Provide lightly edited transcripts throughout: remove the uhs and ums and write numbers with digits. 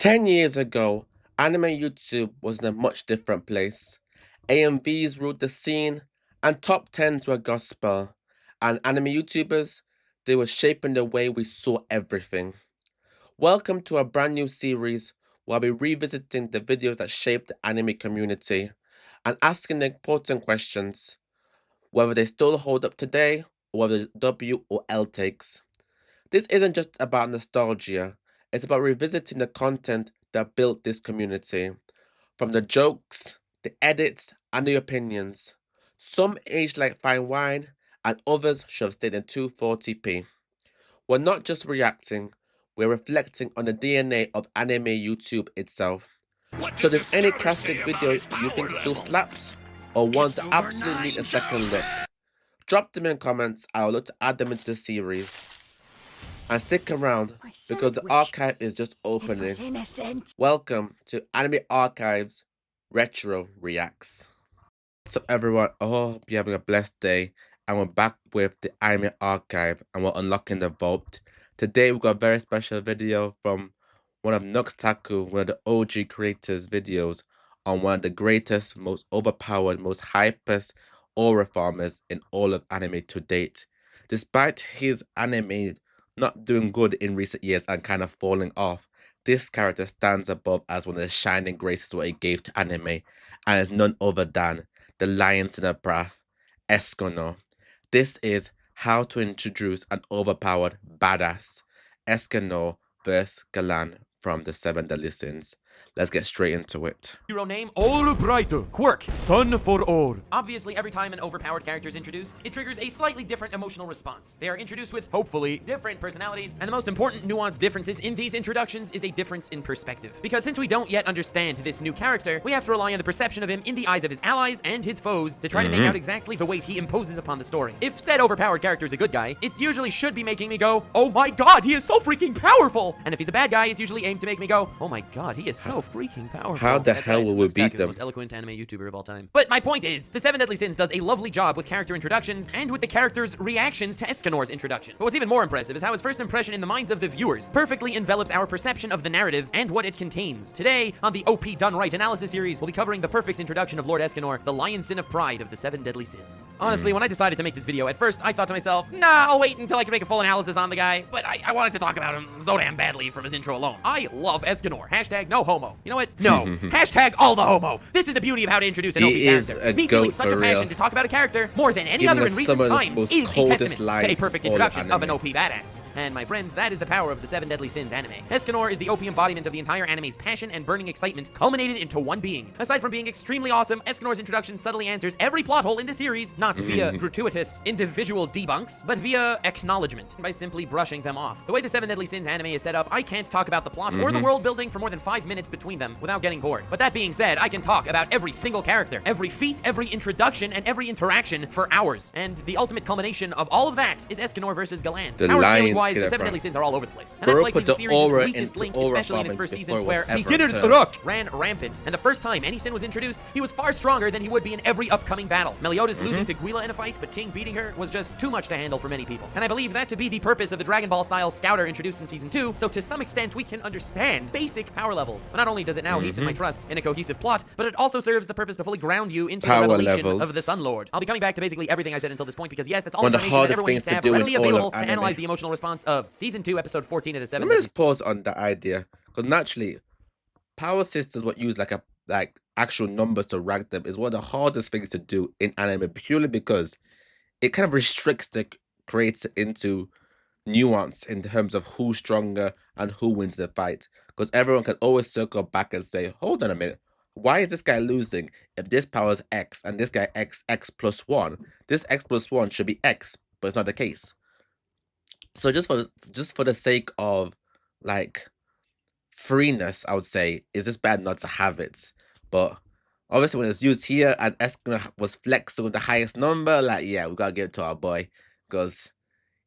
10 years ago, anime YouTube was in a much different place. AMVs ruled the scene, and top 10s were gospel. And anime YouTubers, they were shaping the way we saw everything. Welcome to a brand new series where I'll be revisiting the videos that shaped the anime community and asking the important questions, whether they still hold up today or whether the W or L takes. This isn't just about nostalgia, it's about revisiting the content that built this community. From the jokes, the edits, and the opinions. Some aged like fine wine, and others should have stayed in 240p. We're not just reacting, we're reflecting on the DNA of anime YouTube itself. So if there's any classic video you think still slaps, or ones that absolutely need a second look, drop them in comments. I'll look to add them into the series. And stick around because the archive is just opening. Welcome to Anime Archives Retro Reacts. What's up, everyone? I hope you're having a blessed day. And we're back with the Anime Archive and we're unlocking the vault. Today we've got a very special video from one of Nuxtaku, one of the OG creators' videos on one of the greatest, most overpowered, most hypest aura farmers in all of anime to date. Despite his anime not doing good in recent years and kind of falling off, this character stands above as one of the shining graces what he gave to anime, and is none other than the Lions in a Breath, Escanor. This is how to introduce an overpowered badass, Escanor vs Galand from the 7 Deadly Sins. Let's get straight into it. Hero name, All Brighter. Quirk, Sun for All. Obviously, every time an overpowered character is introduced, it triggers a slightly different emotional response. They are introduced with, hopefully, different personalities, and the most important nuanced differences in these introductions is a difference in perspective. Because since we don't yet understand this new character, we have to rely on the perception of him in the eyes of his allies and his foes to try to make out exactly the weight he imposes upon the story. If said overpowered character is a good guy, it usually should be making me go, oh my god, he is so freaking powerful! And if he's a bad guy, it's usually aimed to make me go, oh my god, he is so freaking powerful. How the hell will we beat them? The most eloquent anime YouTuber of all time. But my point is, the 7 Deadly Sins does a lovely job with character introductions and with the character's reactions to Escanor's introduction. But what's even more impressive is how his first impression in the minds of the viewers perfectly envelops our perception of the narrative and what it contains. Today, on the OP Done Right analysis series, we'll be covering the perfect introduction of Lord Escanor, the lion sin of pride of the 7 Deadly Sins. Honestly, when I decided to make this video, at first I thought to myself, nah, I'll wait until I can make a full analysis on the guy, but I wanted to talk about him so damn badly from his intro alone. I love Escanor. Hashtag no homo. You know what? No. Hashtag all the homo. This is the beauty of how to introduce an OP character. Me feeling such a passion to talk about a character more than any other in recent times is a testament to a perfect introduction of an OP badass. And my friends, that is the power of the 7 Deadly Sins anime. Escanor is the OP embodiment of the entire anime's passion and burning excitement culminated into one being. Aside from being extremely awesome, Escanor's introduction subtly answers every plot hole in the series, not via gratuitous individual debunks, but via acknowledgement, by simply brushing them off. The way the 7 Deadly Sins anime is set up, I can't talk about the plot or the world building for more than 5 minutes between them without getting bored. But that being said, I can talk about every single character, every feat, every introduction, and every interaction for hours. And the ultimate culmination of all of that is Escanor versus Galand. Power scaling-wise, the 7 Deadly Sins are all over the place. And that's likely the series' weakest link, especially in its first season, where Beginner's Rook ran rampant. And the first time any sin was introduced, he was far stronger than he would be in every upcoming battle. Meliodas losing to Guila in a fight, but King beating her was just too much to handle for many people. And I believe that to be the purpose of the Dragon Ball-style Scouter introduced in Season 2, so to some extent we can understand basic power levels. But not only does it now hasten my trust in a cohesive plot, but it also serves the purpose to fully ground you into the revelation of the Sun Lord. I'll be coming back to basically everything I said until this point because yes, that's all information that everyone needs to have readily available to analyze the emotional response of Season 2, Episode 14 of the 7 Let me just pause on that idea, because naturally, power systems, what use like actual numbers to rank them, is one of the hardest things to do in anime, purely because it kind of restricts the creator into nuance in terms of who's stronger and who wins the fight. Because everyone can always circle back and say, hold on a minute, why is this guy losing if this power is X and this guy X plus 1? This X plus 1 should be X, but it's not the case. So just for the sake of like freeness, I would say, is this bad not to have it? But obviously when it's used here and Escanor was flexing with the highest number, like, yeah, we gotta give it to our boy because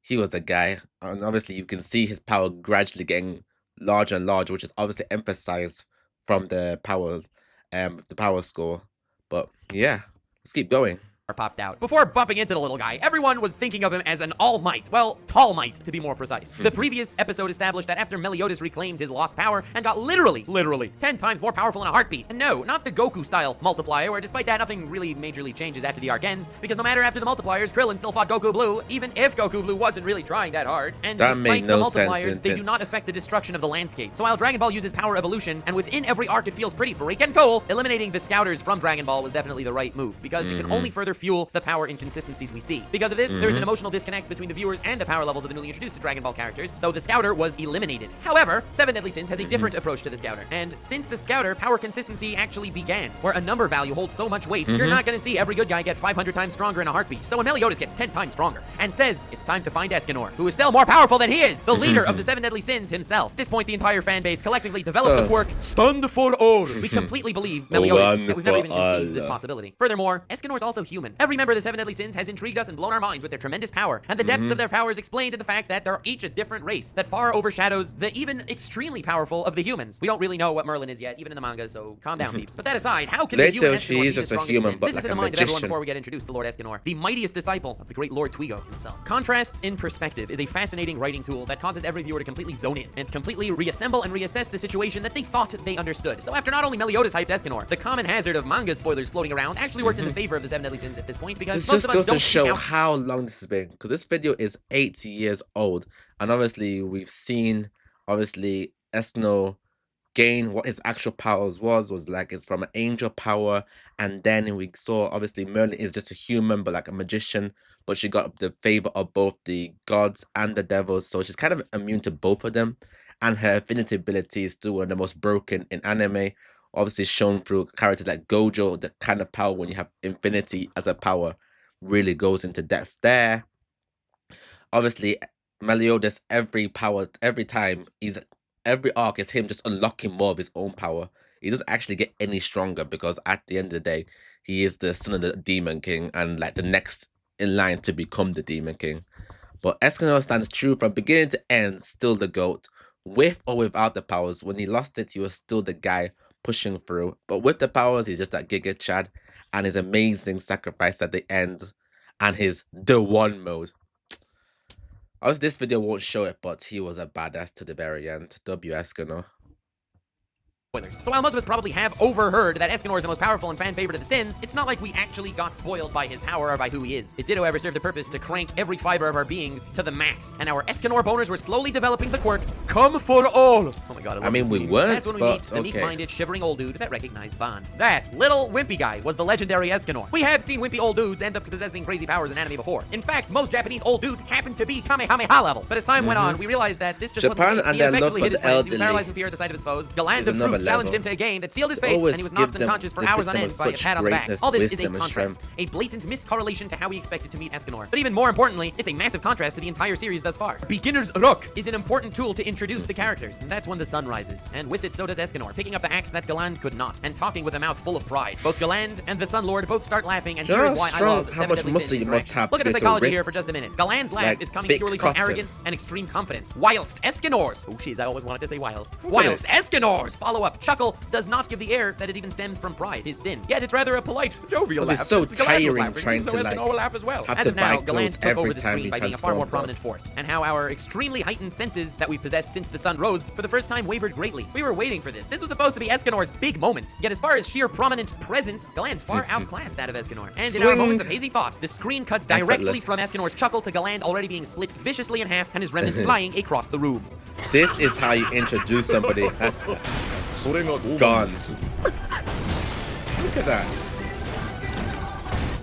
he was the guy. And obviously you can see his power gradually getting larger and larger, which is obviously emphasized from the power score. But yeah, let's keep going. popped out. Before bumping into the little guy, everyone was thinking of him as an All Might. Well, Tall Might, to be more precise. The previous episode established that after Meliodas reclaimed his lost power and got literally 10 times more powerful in a heartbeat. And no, not the Goku-style multiplier, where despite that, nothing really majorly changes after the arc ends, because no matter after the multipliers, Krillin still fought Goku Blue, even if Goku Blue wasn't really trying that hard. And that despite made no the multipliers, sense, they do not affect the destruction of the landscape. So while Dragon Ball uses power evolution, and within every arc it feels pretty freaking cool, eliminating the Scouters from Dragon Ball was definitely the right move, because it can only further fuel the power inconsistencies we see. Because of this, there's an emotional disconnect between the viewers and the power levels of the newly introduced Dragon Ball characters, so the Scouter was eliminated. However, Seven Deadly Sins has a different approach to the Scouter, and since the Scouter, power consistency actually began, where a number value holds so much weight, you're not gonna see every good guy get 500 times stronger in a heartbeat. So when Meliodas gets 10 times stronger, and says it's time to find Escanor, who is still more powerful than he is, the leader of the Seven Deadly Sins himself. At this point, the entire fan base collectively developed the quirk, Stunned for All. We completely believe Meliodas, yet we've never even conceived this possibility. Furthermore, Escanor is also human. Every member of the Seven Deadly Sins has intrigued us and blown our minds with their tremendous power, and the depths of their power is explained in the fact that they're each a different race that far overshadows the even extremely powerful of the humans. We don't really know what Merlin is yet, even in the manga, so calm down, peeps. But that aside, how can the human Escanor be the strongest sin? This is in the mind of everyone before we get introduced to Lord Escanor, the mightiest disciple of the great Lord Twigo himself. Contrasts in perspective is a fascinating writing tool that causes every viewer to completely zone in and completely reassemble and reassess the situation that they thought they understood. So after not only Meliodas hyped Escanor, the common hazard of manga spoilers floating around actually worked in the favor of the Seven Deadly Sins at this point, because this most just of us goes don't to show seek out how long this has been, because this video is 8 years old, and obviously we've seen Escanor gain what his actual powers was like it's from an angel power, and then we saw obviously Merlin is just a human but like a magician, but she got the favor of both the gods and the devils, so she's kind of immune to both of them, and her affinity ability is still one of the most broken in anime, obviously shown through characters like Gojo. The kind of power when you have infinity as a power really goes into depth there. Obviously Meliodas, every time every arc is him just unlocking more of his own power. He doesn't actually get any stronger, because at the end of the day, he is the son of the Demon King and like the next in line to become the Demon King. But Escanor stands true from beginning to end, still the GOAT, with or without the powers. When he lost it, he was still the guy pushing through. But with the powers, he's just that Giga Chad, and his amazing sacrifice at the end, and his The One mode. Obviously, this video won't show it, but he was a badass to the very end. W. Escanor. spoilers. So while most of us probably have overheard that Escanor is the most powerful and fan favorite of the Sins, it's not like we actually got spoiled by his power or by who he is. It did, however, serve the purpose to crank every fiber of our beings to the max, and our Escanor boners were slowly developing the quirk, Come for All. Oh my god, I mean, we weren't, that's when we meet the meek-minded, shivering old dude that recognized Ban. That little wimpy guy was the legendary Escanor. We have seen wimpy old dudes end up possessing crazy powers in anime before. In fact, most Japanese old dudes happen to be Kamehameha level. But as time went on, we realized that this just wasn't the case. He effectively hit his friends. He was paralyzed in fear at the sight of his foes. Galand of Truth challenged him to a game that sealed his fate, and he was knocked unconscious for hours on end by a pat on the back. All this is a contrast, a blatant miscorrelation to how we expected to meet Escanor. But even more importantly, it's a massive contrast to the entire series thus far. Beginner's Rook is an important tool to introduce the characters, and that's when the sun rises. And with it, so does Escanor, picking up the axe that Galand could not, and talking with a mouth full of pride. Both Galand and the Sun Lord both start laughing, and here's why I love Seven Deadly Sins interactions. Look at the psychology here for just a minute. Galand's laugh is coming purely from arrogance and extreme confidence, whilst Escanor's, oh jeez, I always wanted to say whilst Escanor's follow-up chuckle does not give the air that it even stems from pride, his sin. Yet it's rather a polite, jovial laugh. It's so tiring trying to Escanor will laugh as well. As of now, Galand took over the screen by being a far more prominent force, and how our extremely heightened senses that we've possessed since the sun rose for the first time wavered greatly. We were waiting for this. This was supposed to be Escanor's big moment. Yet as far as sheer prominent presence, Galand far outclassed that of Escanor. And in our moments of hazy thought, the screen cuts directly from Escanor's chuckle to Galand already being split viciously in half and his remnants flying across the room. This is how you introduce somebody. Gone. Look at that.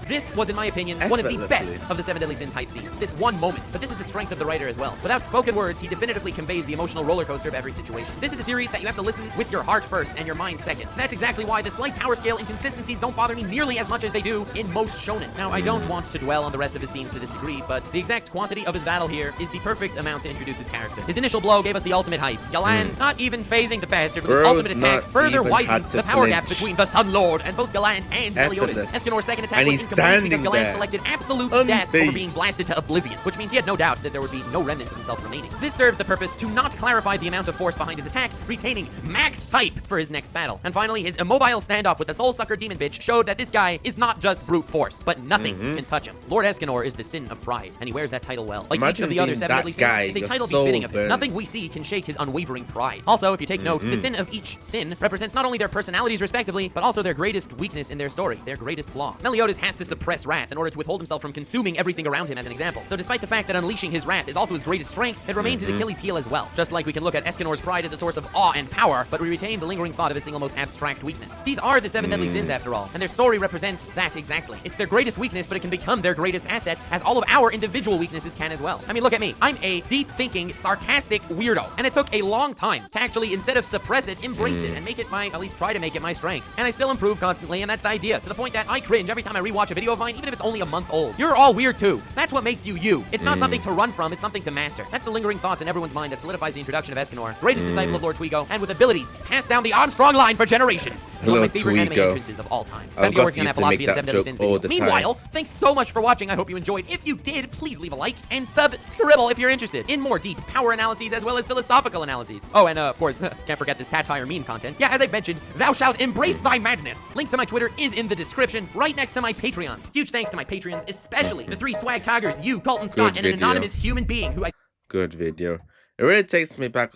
This was, in my opinion, one of the best of the Seven Deadly Sins hype scenes. This one moment. But this is the strength of the writer as well. Without spoken words, he definitively conveys the emotional roller coaster of every situation. This is a series that you have to listen with your heart first and your mind second. That's exactly why the slight power scale inconsistencies don't bother me nearly as much as they do in most shonen. Now, I don't want to dwell on the rest of his scenes to this degree, but the exact quantity of his battle here is the perfect amount to introduce his character. His initial blow gave us the ultimate hype. Galand, not even phasing the bastard with his ultimate attack, further widened the power gap between the Sun Lord and both Galand and Meliodas. Escanor's second attack was incomplete reads because standing Galand there, selected absolute death over unfazed. being blasted to oblivion, which means he had no doubt that there would be no remnants of himself remaining. This serves the purpose to not clarify the amount of force behind his attack, retaining max hype for his next battle. And finally, his immobile standoff with the Soul Sucker Demon Bitch showed that this guy is not just brute force, but nothing can touch him. Lord Escanor is the sin of pride, and he wears that title well. Like Imagine each of the other being seven that deadly guy, sins, it's a your title soul befitting of him. burns. Nothing we see can shake his unwavering pride. Also, if you take note, the sin of each sin represents not only their personalities respectively, but also their greatest weakness in their story, their greatest flaw. Meliodas has to suppress wrath in order to withhold himself from consuming everything around him as an example. So despite the fact that unleashing his wrath is also his greatest strength, it remains his Achilles heel as well. Just like we can look at Escanor's pride as a source of awe and power, but we retain the lingering thought of his single most abstract weakness. These are the seven deadly sins after all, and their story represents that exactly. It's their greatest weakness, but it can become their greatest asset, as all of our individual weaknesses can as well. I mean, look at me. I'm a deep-thinking, sarcastic weirdo, and it took a long time to actually, instead of suppress it, embrace it and make it my, at least try to make it my strength. And I still improve constantly, and that's the idea, to the point that I cringe every time I rewatch a video of mine, even if it's only a month old. You're all weird too. That's what makes you you. It's not something to run from, it's something to master. That's the lingering thoughts in everyone's mind that solidifies the introduction of Escanor, greatest disciple of Lord Twigo, and with abilities passed down the Armstrong line for generations. It's one of my favorite anime entrances of all time. I've Thank you got for working on used that to philosophy make of the that seven deadly joke sins all video. the time. Meanwhile, thanks so much for watching. I hope you enjoyed. If you did, please leave a like and subscribble if you're interested in more deep power analyses as well as philosophical analyses. Oh, and of course, can't forget the satire meme content. Yeah, as I mentioned, thou shalt embrace thy madness. Link to my Twitter is in the description, right next to my Patreon. Huge thanks to my Patreons, especially the 3 swag coggers, you, Colton Scott, and an anonymous human being who I... Good video. It really takes me back.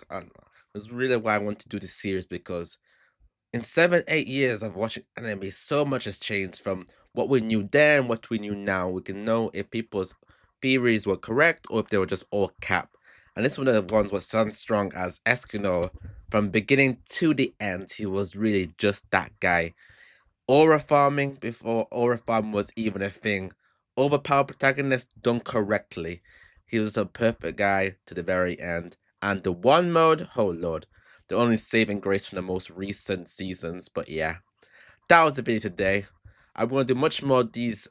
That's really why I want to do this series, because in 7-8 years of watching anime, so much has changed from what we knew then and what we knew now. We can know if people's theories were correct or if they were just all cap. And this one of the ones was so strong as Escanor. From beginning to the end, he was really just that guy. Aura farming before aura farm was even a thing. Overpowered protagonist done correctly. He was a perfect guy to the very end. And the one mode, oh lord, the only saving grace from the most recent seasons. But yeah, that was the video today. I'm going to do much more of these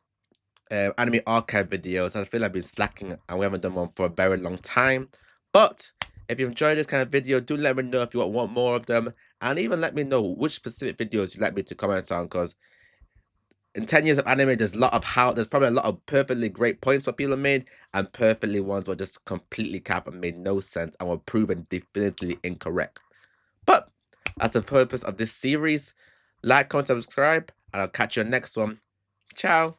anime archive videos. I feel I've been slacking and we haven't done one for a very long time. But if you enjoyed this kind of video, do let me know if you want more of them. And even let me know which specific videos you'd like me to comment on, because in 10 years of anime, there's probably a lot of perfectly great points what people have made, and perfectly ones were just completely cap and made no sense and were proven definitively incorrect. But that's the purpose of this series. Like, comment, subscribe, and I'll catch you on the next one. Ciao.